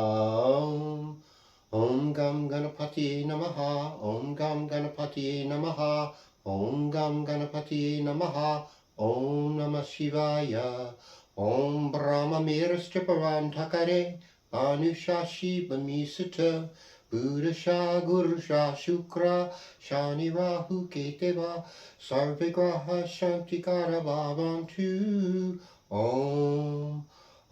Namaha. Om Gam Ganapati Namaha. Om Gam Ganapati Namaha. Om Gam Ganapati Namaha. Om Namah Shivaya. Om Brahma Miraschaparam Takare. Anushashi Bamisita. Buddhasha Gurusha Shukra. Shani Rahu Keteva. Sarvigraha Shantikara Bhavantu.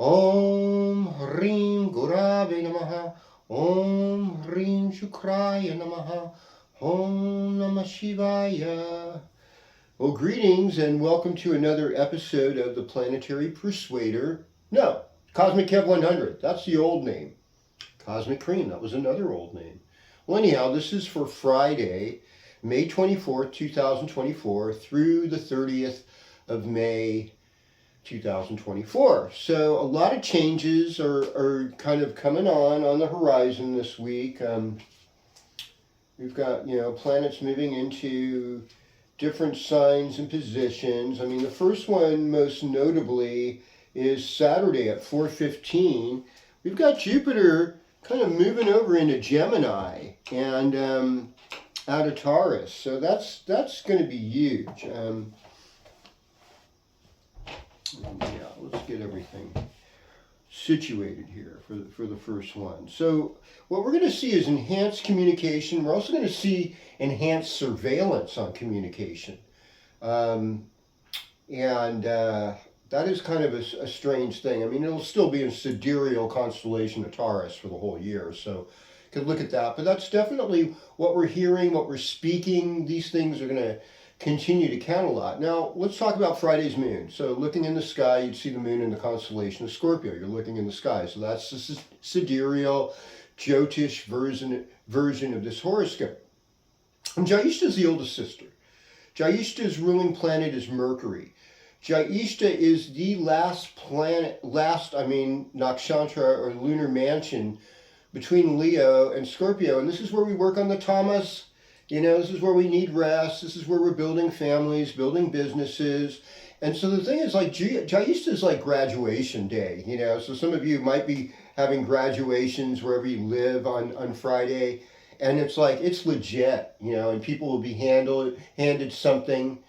Om Hrim Gurave Namaha. Om Hrim Shukraya Namaha. Om Namah Shivaya. Well, greetings and welcome to another episode of the Planetary Persuader. No, Cosmic Kev 100. That's the old name. Cosmic Cream, that was another old name. Well, anyhow, this is for Friday, May 24th, 2024 through the 30th of May 2024. So a lot of changes are kind of coming on the horizon this week. We've got, planets moving into different signs and positions. I mean, the first one most notably is Saturday at 4:15. We've got Jupiter kind of moving over into Gemini and out of Taurus. So that's going to be huge. Yeah, let's get everything situated here for the first one. So what we're going to see is enhanced communication. We're also going to see enhanced surveillance on communication. And that is kind of a strange thing. I mean, it'll still be in sidereal constellation of Taurus for the whole year, so you could look at that. But that's definitely what we're hearing, what we're speaking. These things are going to continue to count a lot. Now, let's talk about Friday's moon. So looking in the sky, you'd see the moon in the constellation of Scorpio. You're looking in the sky. So that's the sidereal, Jyotish version of this horoscope. And Jyeshta is the oldest sister. Jyeshta's ruling planet is Mercury. Jyeshta is the last nakshatra or lunar mansion between Leo and Scorpio. And this is where we work on the tamas. This is where we need rest. This is where we're building families, building businesses. And so the thing is, like, Jyeshta is like graduation day, So some of you might be having graduations wherever you live on Friday. And it's like, it's legit, and people will be handed something.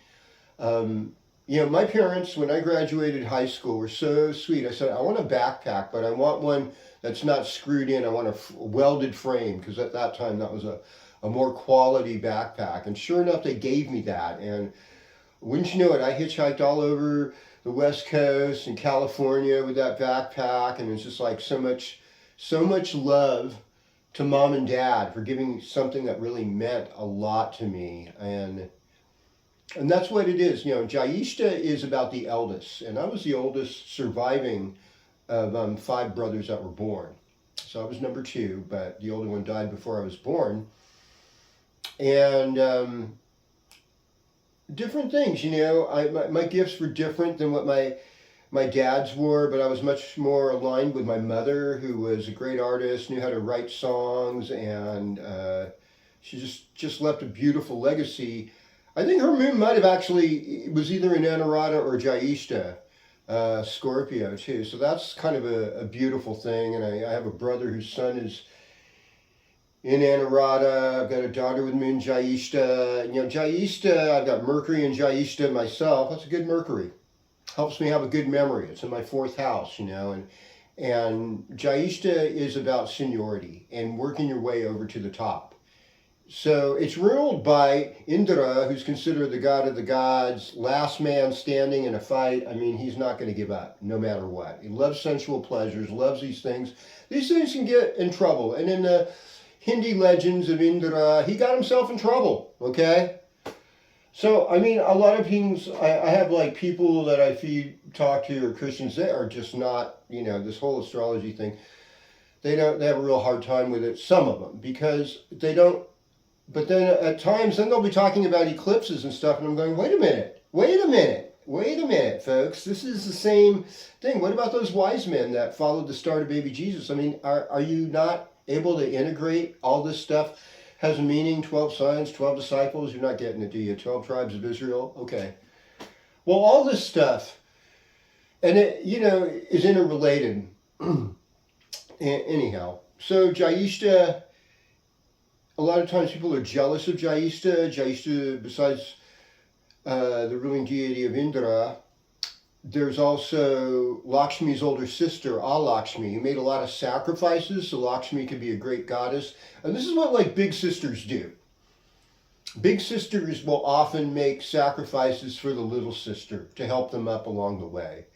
My parents, when I graduated high school, were so sweet. I said, I want a backpack, but I want one that's not screwed in. I want a welded frame, because at that time that was a more quality backpack. And sure enough, they gave me that. And wouldn't you know it, I hitchhiked all over the West Coast and California with that backpack. And it's just like so much love to Mom and Dad for giving me something that really meant a lot to me. And that's what it is. Jyeshta is about the eldest. And I was the oldest surviving of 5 brothers that were born. So I was number 2, but the older one died before I was born. And different things, my gifts were different than what my dad's were, but I was much more aligned with my mother, who was a great artist, knew how to write songs, and she just left a beautiful legacy. I think her moon might have it was either in Anurata or Jyeshta, Scorpio too. So that's kind of a beautiful thing. And I have a brother whose son is in Anurata. I've got a daughter with moon Jyeshta. Jyeshta, I've got Mercury in Jyeshta myself. That's a good Mercury. Helps me have a good memory. It's in my 4th house, and Jyeshta is about seniority and working your way over to the top. So it's ruled by Indra, who's considered the god of the gods, last man standing in a fight. I mean, he's not going to give up, no matter what. He loves sensual pleasures, loves these things. These things can get in trouble. And in the Hindi legends of Indra, he got himself in trouble, okay? So, I mean, a lot of things, I have like people that I talk to, or Christians, they are just not, this whole astrology thing, they have a real hard time with it, some of them, because they don't. But then at times, then they'll be talking about eclipses and stuff, and I'm going, wait a minute, folks. This is the same thing. What about those wise men that followed the star to baby Jesus? I mean, are you not able to integrate all this stuff? Has a meaning, 12 signs, 12 disciples. You're not getting it, do you? 12 tribes of Israel? Okay. Well, all this stuff, and it, is interrelated. Anyhow, so Jayishta, a lot of times people are jealous of Jayishta. Jayishta, besides the ruling deity of Indra, there's also Lakshmi's older sister, Alakshmi, who made a lot of sacrifices, so Lakshmi could be a great goddess. And this is what like big sisters do. Big sisters will often make sacrifices for the little sister to help them up along the way.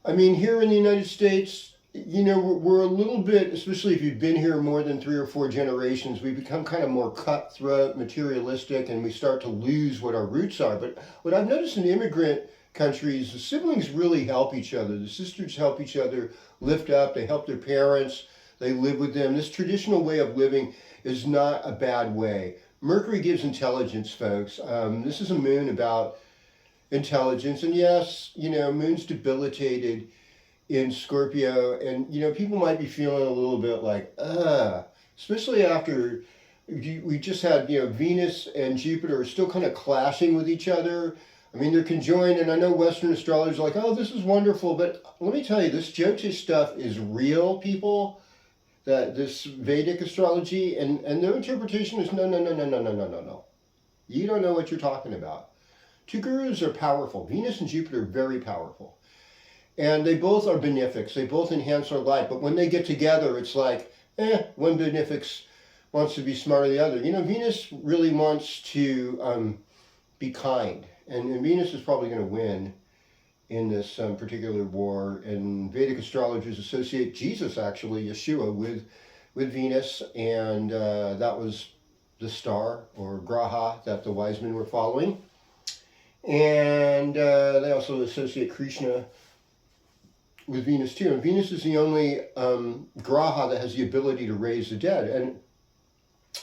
I mean, here in the United States, you know, we're a little bit, especially if you've been here more than 3 or 4 generations, we become kind of more cutthroat, materialistic, and we start to lose what our roots are. But what I've noticed in immigrant countries, the siblings really help each other. The sisters help each other lift up, they help their parents, they live with them. This traditional way of living is not a bad way. Mercury gives intelligence, folks. This is a moon about intelligence, and yes, you know, moon's debilitated in Scorpio, and you know, people might be feeling a little bit like, especially after we just had, you know, Venus and Jupiter are still kind of clashing with each other. I mean, they're conjoined, and I know Western astrologers are like, oh, this is wonderful, but let me tell you, this Jyotish stuff is real, people. That this Vedic astrology, and their interpretation is no. You don't know what you're talking about. 2 gurus are powerful. Venus and Jupiter are very powerful. And they both are benefics. They both enhance our life. But when they get together, it's like, one benefic wants to be smarter than the other. You know, Venus really wants to be kind. And Venus is probably going to win in this particular war. And Vedic astrologers associate Jesus, actually, Yeshua, with Venus. And that was the star, or graha, that the wise men were following. And they also associate Krishna with Venus too. And Venus is the only graha that has the ability to raise the dead.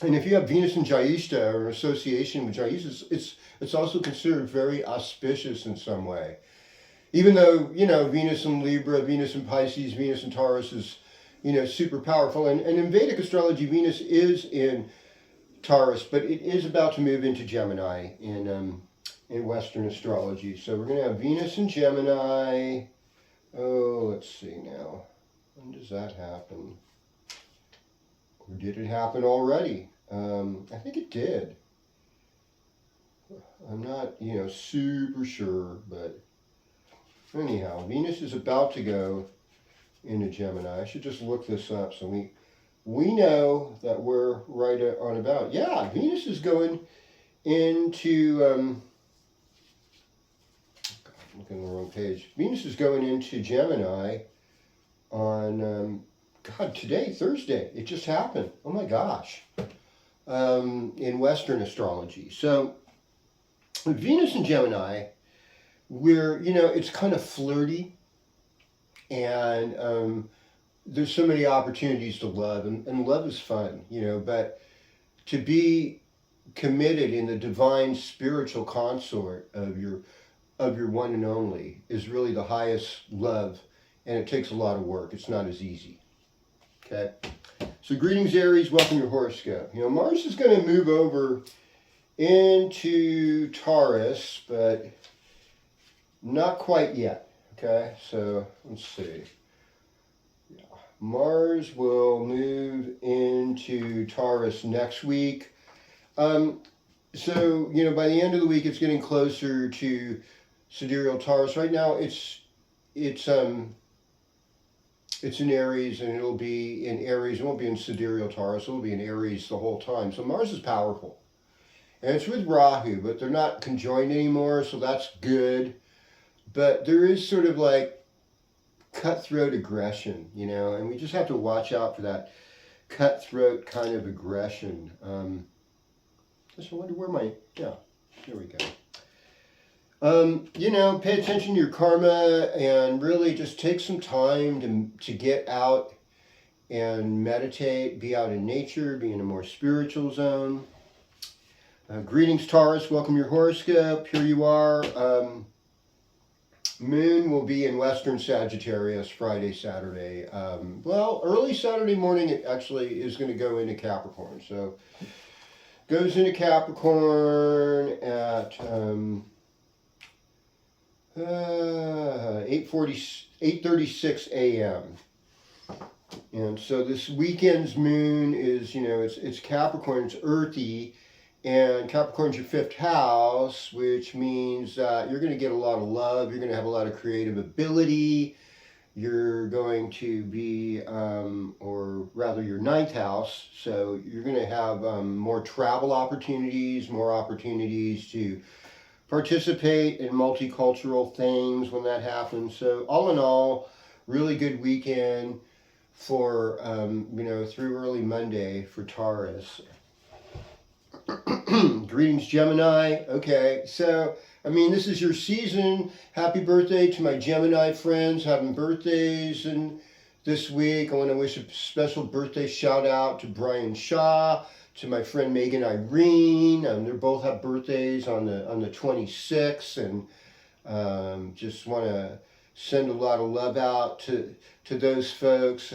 And if you have Venus and Jayishta, or an association with Jayishta, it's also considered very auspicious in some way. Even though, you know, Venus in Libra, Venus in Pisces, Venus in Taurus is, you know, super powerful. And in Vedic astrology, Venus is in Taurus, but it is about to move into Gemini in Western astrology. So we're going to have Venus in Gemini. Oh, let's see now. When does that happen? Or did it happen already? I think it did. I'm not, you know, super sure, but anyhow, Venus is about to go into Gemini. I should just look this up so we know that we're right on about. Yeah, Venus is going into, I'm looking at the wrong page. Venus is going into Gemini on, today, Thursday. It just happened. Oh my gosh. In Western astrology. So, with Venus in Gemini, where, you know, it's kind of flirty, and there's so many opportunities to love, and love is fun, you know, but to be committed in the divine spiritual consort of your one and only is really the highest love, and it takes a lot of work. It's not as easy. Okay, so greetings, Aries. Welcome to your horoscope. You know, Mars is going to move over into Taurus, but not quite yet. Okay, so let's see. Yeah. Mars will move into Taurus next week. So, you know, by the end of the week, it's getting closer to sidereal Taurus. Right now, it's in Aries, and it'll be in Aries. It won't be in sidereal Taurus. It'll be in Aries the whole time. So Mars is powerful. And it's with Rahu, but they're not conjoined anymore, so that's good. But there is sort of like cutthroat aggression, you know, and we just have to watch out for that cutthroat kind of aggression. Just wonder where there we go. You know, pay attention to your karma and really just take some time to get out and meditate, be out in nature, be in a more spiritual zone. Greetings, Taurus. Welcome to your horoscope. Here you are. Moon will be in Western Sagittarius Friday, Saturday. Well, early Saturday morning, it actually is going to go into Capricorn. So, goes into Capricorn at 8:36 a.m. And so this weekend's moon is, it's Capricorn, it's earthy, and Capricorn's your fifth house, which means that you're going to get a lot of love, you're going to have a lot of creative ability, you're going to be, or rather your ninth house, so you're going to have more travel opportunities, more opportunities to participate in multicultural things when that happens. So all in all, really good weekend for, through early Monday for Taurus. Greetings, Gemini. Okay, so, this is your season. Happy birthday to my Gemini friends having birthdays and this week. I want to wish a special birthday shout out to Brian Shaw, to my friend Megan Irene. They both have birthdays on the 26th, and just want to send a lot of love out to those folks.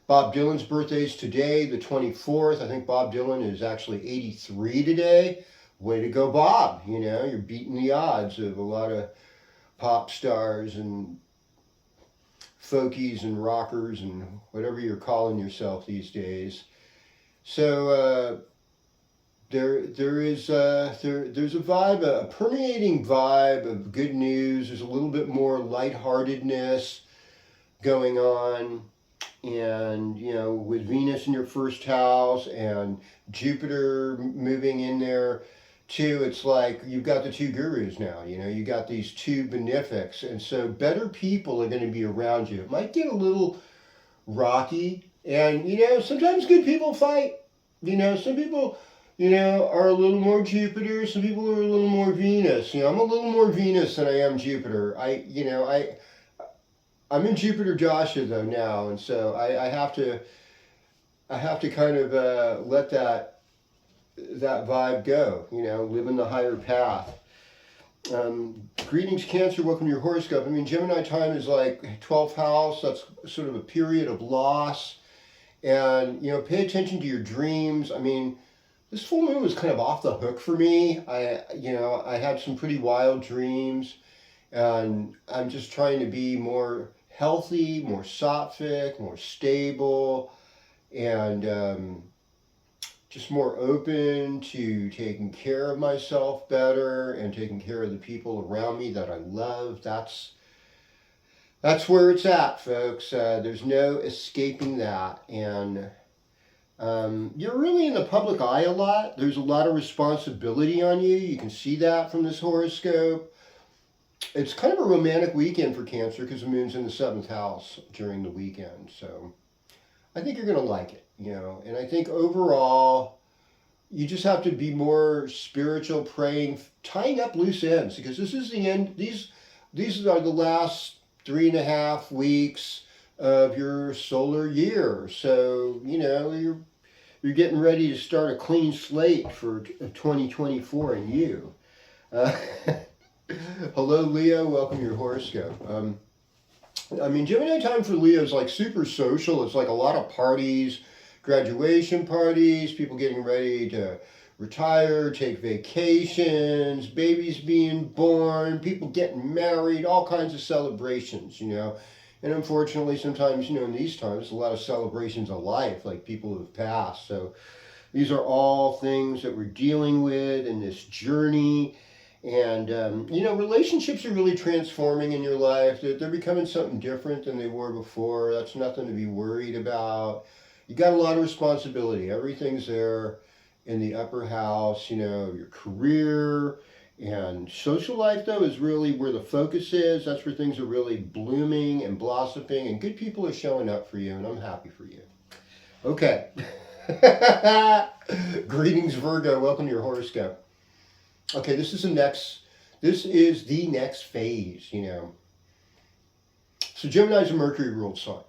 Bob Dylan's birthday is today, the 24th. I think Bob Dylan is actually 83 today. Way to go, Bob. You're beating the odds of a lot of pop stars and folkies and rockers and whatever you're calling yourself these days. So there's a vibe, a permeating vibe of good news. There's a little bit more lightheartedness going on. And, with Venus in your first house and Jupiter moving in there too, it's like you've got the two gurus now, you got these two benefics. And so better people are going to be around you. It might get a little rocky. And, sometimes good people fight. Some people, are a little more Jupiter. Some people are a little more Venus. I'm a little more Venus than I am Jupiter. I'm in Jupiter Joshua though now, and so I have to kind of let that vibe go. Live in the higher path. Greetings, Cancer. Welcome to your horoscope. Gemini time is like 12th house. That's sort of a period of loss, and pay attention to your dreams. This full moon was kind of off the hook for me. I had some pretty wild dreams, and I'm just trying to be more healthy, more sattvic, more stable, and just more open to taking care of myself better and taking care of the people around me that I love. That's where it's at, folks. There's no escaping that. And you're really in the public eye a lot. There's a lot of responsibility on you. You can see that from this horoscope. It's kind of a romantic weekend for Cancer because the moon's in the 7th house during the weekend. So I think you're going to like it, And I think overall, you just have to be more spiritual, praying, tying up loose ends, because this is the end. These are the last 3.5 weeks of your solar year. So, you're getting ready to start a clean slate for 2024 and you. Hello, Leo. Welcome to your horoscope. Gemini time for Leo is like super social. It's like a lot of parties, graduation parties, people getting ready to retire, take vacations, babies being born, people getting married, all kinds of celebrations, And unfortunately, sometimes, in these times, a lot of celebrations of life, like people who have passed. So these are all things that we're dealing with in this journey. And, relationships are really transforming in your life. They're becoming something different than they were before. That's nothing to be worried about. You got a lot of responsibility. Everything's there in the upper house, your career and social life, though, is really where the focus is. That's where things are really blooming and blossoming, and good people are showing up for you, and I'm happy for you. Okay. Greetings, Virgo. Welcome to your horoscope. Okay, this is the next phase, So Gemini is a Mercury ruled sign.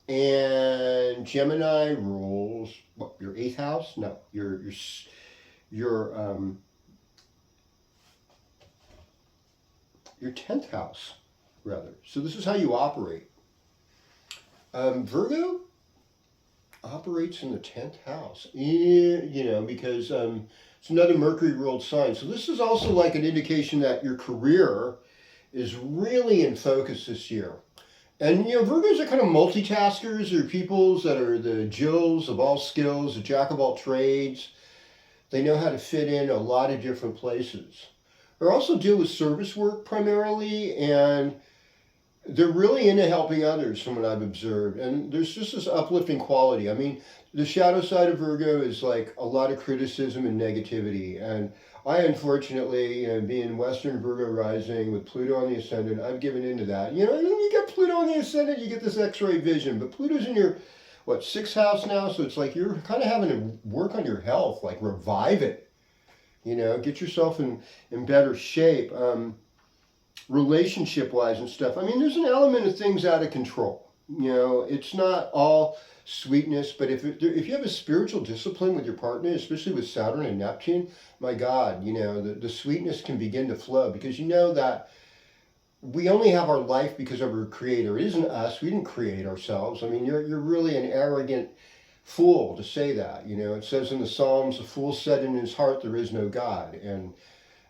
And Gemini rules what, your 8th house? No, your 10th house, rather. So this is how you operate. Virgo operates in the 10th house, because it's another Mercury ruled sign. So this is also like an indication that your career is really in focus this year. And Virgos are kind of multitaskers. They're peoples that are the Jills of all skills, the jack of all trades. They know how to fit in a lot of different places. They also deal with service work primarily, and they're really into helping others from what I've observed. And there's just this uplifting quality. I mean, the shadow side of Virgo is like a lot of criticism and negativity. And I, unfortunately, being Western Virgo rising with Pluto on the ascendant, I've given into that. You get Pluto on the ascendant, you get this X-ray vision. But Pluto's in your, sixth house now? So it's like you're kind of having to work on your health, like revive it. Get yourself in better shape. Relationship wise and stuff. I mean, there's an element of things out of control. It's not all sweetness, but if you have a spiritual discipline with your partner, especially with Saturn and Neptune, my God, the sweetness can begin to flow, because that we only have our life because of our creator. It isn't us. We didn't create ourselves. I mean, you're really an arrogant fool to say that. It says in the Psalms, the fool said in his heart, there is no God. And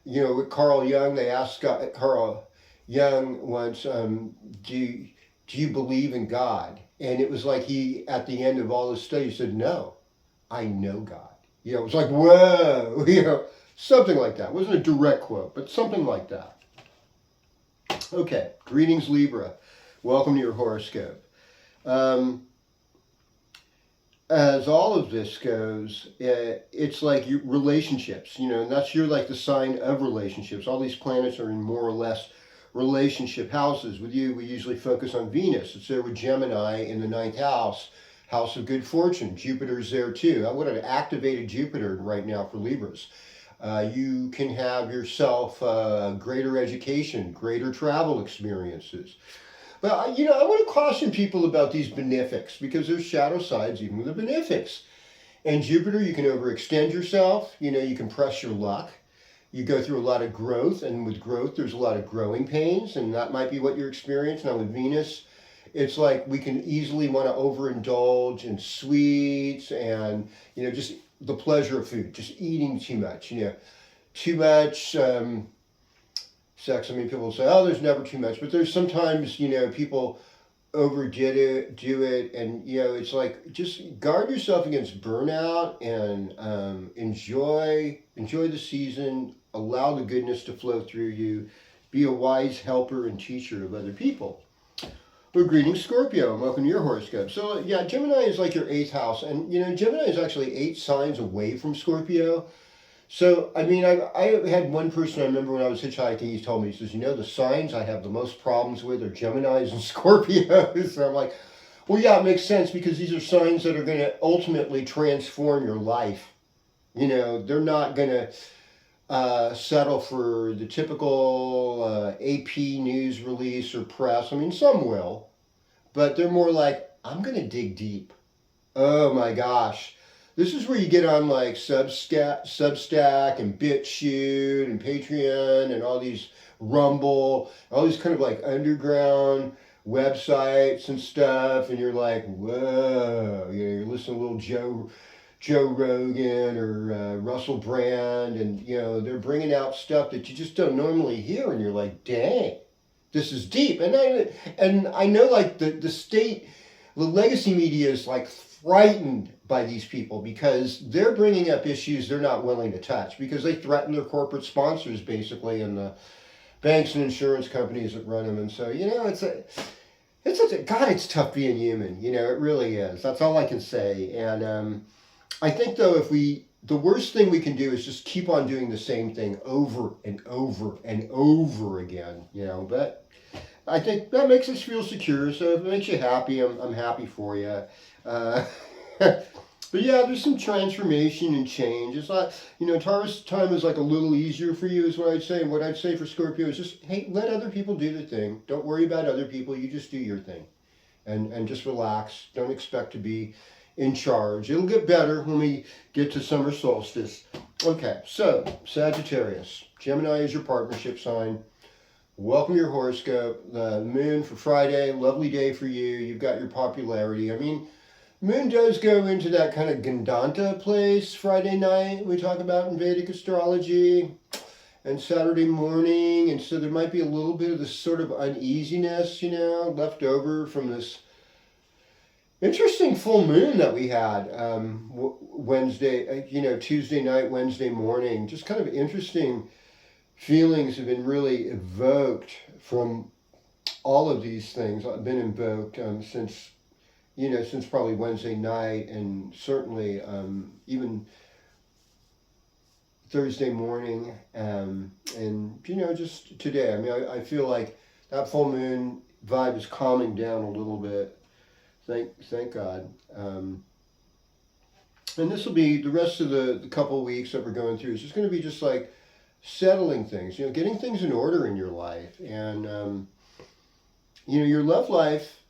with Carl Jung, they asked Carl Jung once, do you believe in God? And it was like he, at the end of all his studies, said, no, I know God. It was like, whoa, something like that. It wasn't a direct quote, but something like that. Okay, greetings, Libra. Welcome to your horoscope. As all of this goes, it's like relationships, and you're like the sign of relationships. All these planets are in more or less relationship houses. With you, we usually focus on Venus. It's there with Gemini in the 9th house, house of good fortune. Jupiter's there too. I would have activated Jupiter right now for Libras. You can have yourself greater education, greater travel experiences. But, I want to caution people about these benefics, because there's shadow sides even with the benefics. And Jupiter, you can overextend yourself. You can press your luck. You go through a lot of growth, and with growth, there's a lot of growing pains, and that might be what you're experiencing. Now with Venus, it's like we can easily want to overindulge in sweets and, just the pleasure of food, just eating too much, too much sex. I mean, people say, oh, there's never too much, but there's sometimes, people do it, and, it's like, just guard yourself against burnout, and enjoy the season, allow the goodness to flow through you, be a wise helper and teacher of other people. Well, greetings, Scorpio, and welcome to your horoscope. So, yeah, Gemini is like your 8th house, and, Gemini is actually 8 signs away from Scorpio. So, I mean, I had one person, I remember when I was hitchhiking, he told me, he says, the signs I have the most problems with are Geminis and Scorpios. So I'm like, well, yeah, it makes sense, because these are signs that are going to ultimately transform your life. They're not going to settle for the typical AP news release or press. I mean, some will, but they're more like, I'm going to dig deep. Oh my gosh. This is where you get on like Substack and BitChute and Patreon and all these Rumble, all these kind of like underground websites and stuff, and you're like, whoa, you're listening to a little Joe Rogan or Russell Brand, and they're bringing out stuff that you just don't normally hear, and you're like, dang, this is deep. And I know like the state, the legacy media is like frightened by these people, because they're bringing up issues they're not willing to touch, because they threaten their corporate sponsors basically, and the banks and insurance companies that run them. And so it's tough being human. It really is. That's all I can say. And I think though, the worst thing we can do is just keep on doing the same thing over and over and over again. But I think that makes us feel secure. So if it makes you happy, I'm happy for you. But yeah, there's some transformation and change. It's not, Taurus time is like a little easier for you, is what I'd say. And what I'd say for Scorpio is just, hey, let other people do their thing. Don't worry about other people. You just do your thing. And just relax. Don't expect to be in charge. It'll get better when we get to summer solstice. Okay, so Sagittarius. Gemini is your partnership sign. Welcome to your horoscope. The moon for Friday, lovely day for you. You've got your popularity. I mean, moon does go into that kind of Gandanta place Friday night we talk about in Vedic astrology. and Saturday morning, and so there might be a little bit of this sort of uneasiness, left over from this interesting full moon that we had Wednesday, Tuesday night, Wednesday morning. Just kind of interesting feelings have been really evoked from all of these things. I've been invoked since probably Wednesday night, and certainly even Thursday morning, and just today. I mean, I feel like that full moon vibe is calming down a little bit. Thank God. And this will be the rest of the couple of weeks that we're going through. It's just going to be just like settling things, getting things in order in your life, and your love life.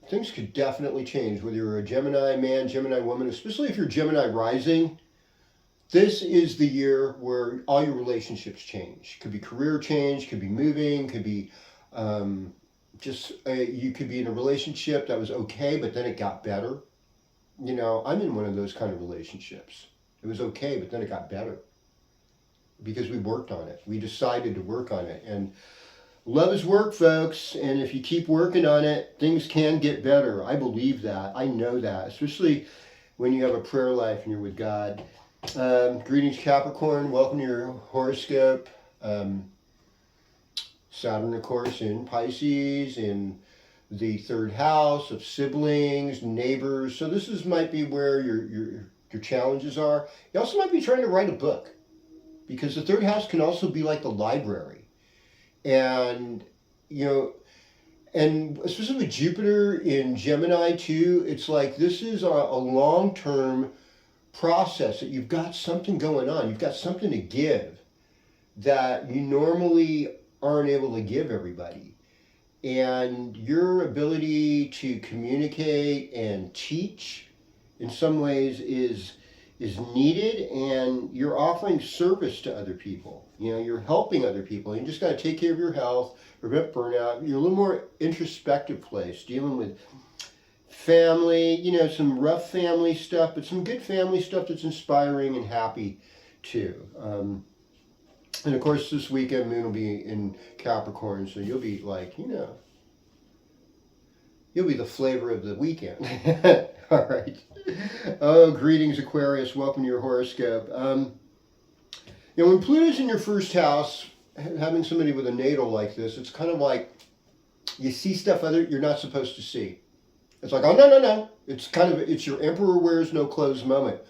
Things could definitely change, whether you're a Gemini man, Gemini woman, especially if you're Gemini rising. This is the year where all your relationships change. Could be career change, could be moving, could be you could be in a relationship that was okay, but then it got better. I'm in one of those kind of relationships. It was okay, but then it got better because we worked on it. We decided to work on it. And love is work, folks, and if you keep working on it, things can get better. I believe that. I know that, especially when you have a prayer life and you're with God. Greetings, Capricorn. Welcome to your horoscope. Saturn, of course, in Pisces, in the third house of siblings, neighbors. So this might be where your challenges are. You also might be trying to write a book, because the third house can also be like the library. And, and especially with Jupiter in Gemini too, it's like this is a long-term process that you've got something going on. You've got something to give that you normally aren't able to give everybody. And your ability to communicate and teach in some ways is needed, and you're offering service to other people. You're helping other people. You just got to take care of your health, prevent burnout. You're a little more introspective place, dealing with family, some rough family stuff, but some good family stuff that's inspiring and happy too. And of course, this weekend, moon will be in Capricorn, so you'll be like, you'll be the flavor of the weekend. All right. Oh, greetings, Aquarius. Welcome to your horoscope. When Pluto's in your first house, having somebody with a natal like this, it's kind of like you see stuff you're not supposed to see. It's like, oh, no. It's your emperor wears no clothes moment.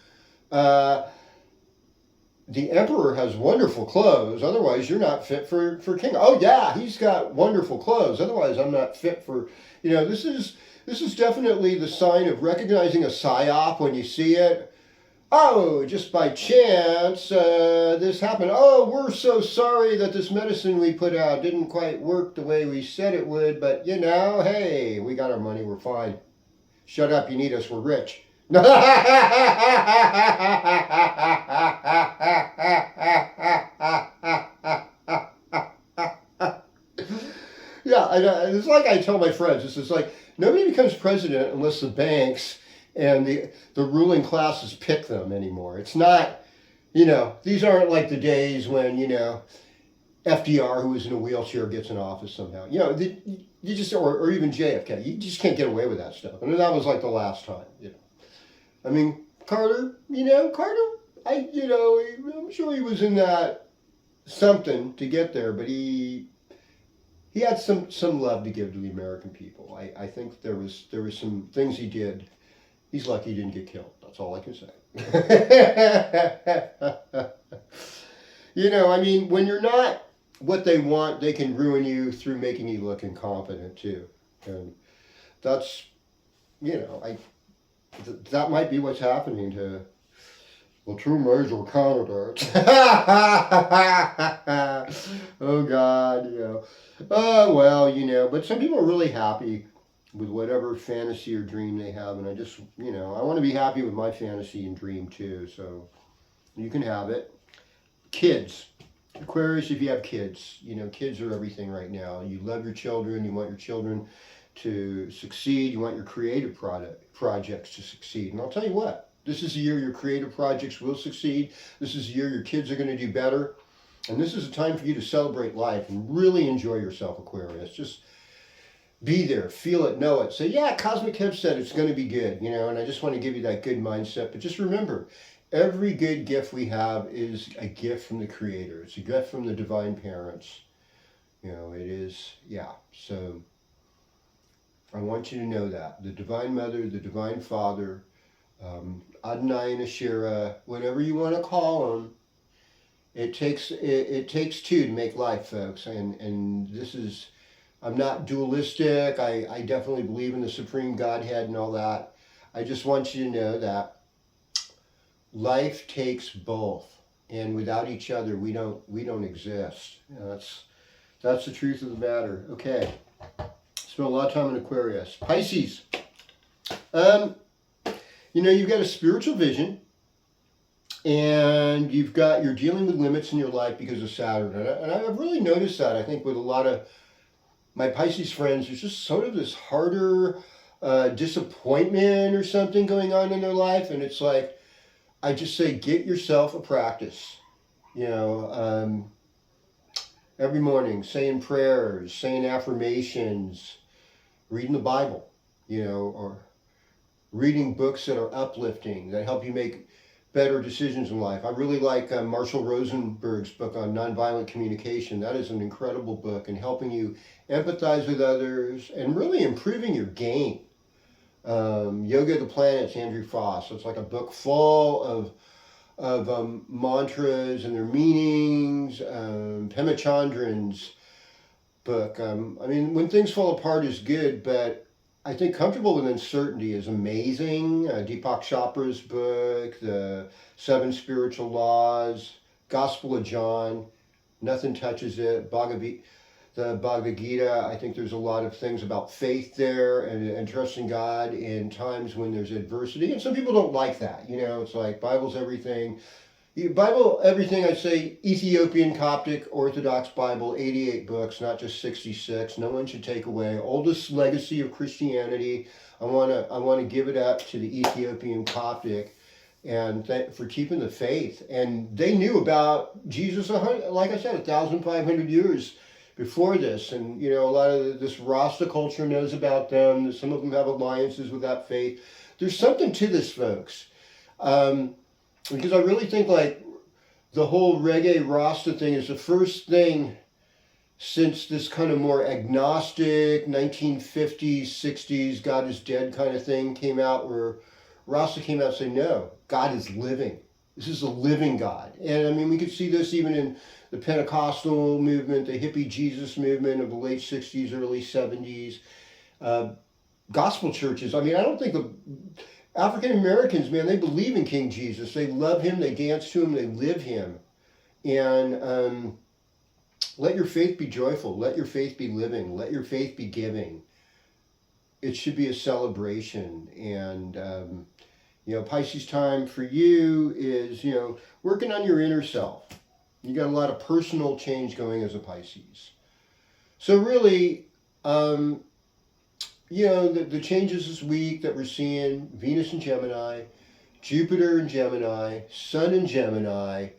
The emperor has wonderful clothes, otherwise you're not fit for king. Oh yeah, he's got wonderful clothes, otherwise I'm not fit for, this is definitely the sign of recognizing a psyop when you see it. Oh, just by chance, this happened. Oh, we're so sorry that this medicine we put out didn't quite work the way we said it would, but hey, we got our money, we're fine. Shut up, you need us, we're rich. Yeah, it's like I tell my friends, it's like nobody becomes president unless the banks and the ruling classes pick them anymore. It's not, these aren't like the days when, FDR, who was in a wheelchair, gets in office somehow. You just, or even JFK, you just can't get away with that stuff. And that was like the last time, I mean, Carter, I'm sure he was in that something to get there, but he had some love to give to the American people. I think there was some things he did. He's lucky he didn't get killed. That's all I can say. When you're not what they want, they can ruin you through making you look incompetent too. And that's, that might be what's happening to the two major candidates. Oh God, but some people are really happy with whatever fantasy or dream they have, and I just, I want to be happy with my fantasy and dream too, so you can have it. Kids. Aquarius, if you have kids, kids are everything right now. You love your children, you want your children to succeed, you want your creative projects to succeed. And I'll tell you what, this is the year your creative projects will succeed. This is the year your kids are going to do better. And this is a time for you to celebrate life and really enjoy yourself, Aquarius. Just be there, feel it, know it. Say, yeah, Cosmic Hip said it's going to be good, you know, and I just want to give you that good mindset. But just remember, every good gift we have is a gift from the Creator. It's a gift from the Divine Parents. You know, it is, yeah. So I want you to know that. The Divine Mother, the Divine Father, Adonai and Asherah, whatever you want to call them, it takes two to make life, folks. And this is, I'm not dualistic. I definitely believe in the Supreme Godhead and all that. I just want you to know that life takes both, and without each other, we don't exist. You know, that's the truth of the matter. Okay, spent a lot of time in Aquarius. Pisces. You know, you've got a spiritual vision. And you're dealing with limits in your life because of Saturn. And I've really noticed that, I think, with a lot of my Pisces friends, there's just sort of this harder disappointment or something going on in their life. And it's like, I just say, get yourself a practice. You know, every morning, saying prayers, saying affirmations, reading the Bible, you know, or reading books that are uplifting, that help you make better decisions in life. I really like Marshall Rosenberg's book on nonviolent communication. That is an incredible book, and helping you empathize with others and really improving your game. Yoga of the Planets, Andrew Foss. So it's like a book full of mantras and their meanings. Pema Chandran's book. I mean, When Things Fall Apart is good, but I think Comfortable with Uncertainty is amazing. Deepak Chopra's book, The Seven Spiritual Laws, Gospel of John, nothing touches it. The Bhagavad Gita, I think there's a lot of things about faith there and trusting God in times when there's adversity. And some people don't like that. You know, it's like Bible's everything. Bible, everything, I'd say Ethiopian Coptic Orthodox Bible, 88 books, not just 66. No one should take away. Oldest legacy of Christianity. I want to give it up to the Ethiopian Coptic and for keeping the faith. And they knew about Jesus, like I said, 1,500 years before this. And, you know, a lot of this Rasta culture knows about them. Some of them have alliances with that faith. There's something to this, folks. Because I really think like the whole reggae Rasta thing is the first thing since this kind of more agnostic 1950s, 60s, God is dead kind of thing came out, where Rasta came out and said, no, God is living. This is a living God. And I mean, we could see this even in the Pentecostal movement, the hippie Jesus movement of the late 60s, early 70s. Gospel churches. I mean, I don't think the African Americans, man, they believe in King Jesus. They love him, they dance to him, they live him. And let your faith be joyful. Let your faith be living. Let your faith be giving. It should be a celebration. And, you know, Pisces time for you is, you know, working on your inner self. You got a lot of personal change going as a Pisces. So really, you know, the changes this week that we're seeing, Venus in Gemini, Jupiter in Gemini, Sun in Gemini,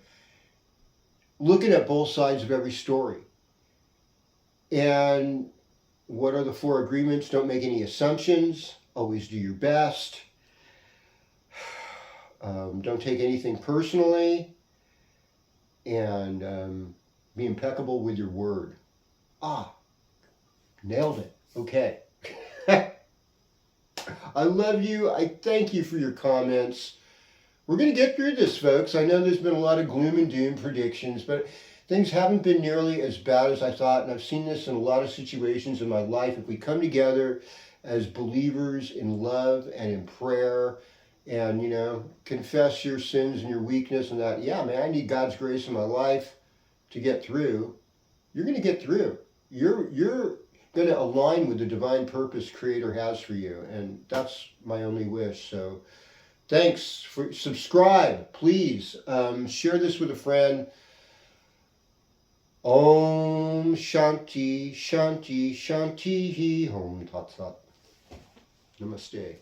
looking at both sides of every story. And what are the 4 agreements? Don't make any assumptions. Always do your best. Don't take anything personally. And be impeccable with your word. Nailed it. Okay. I love you. I thank you for your comments. We're going to get through this, folks. I know there's been a lot of gloom and doom predictions, but things haven't been nearly as bad as I thought, and I've seen this in a lot of situations in my life. If we come together as believers in love and in prayer and, you know, confess your sins and your weakness and that, yeah, man, I need God's grace in my life to get through, you're going to get through. You're going to align with the divine purpose Creator has for you, and that's my only wish. So thanks for subscribe, please. Share this with a friend. Om Shanti Shanti Shanti Om Tat Sat. Namaste.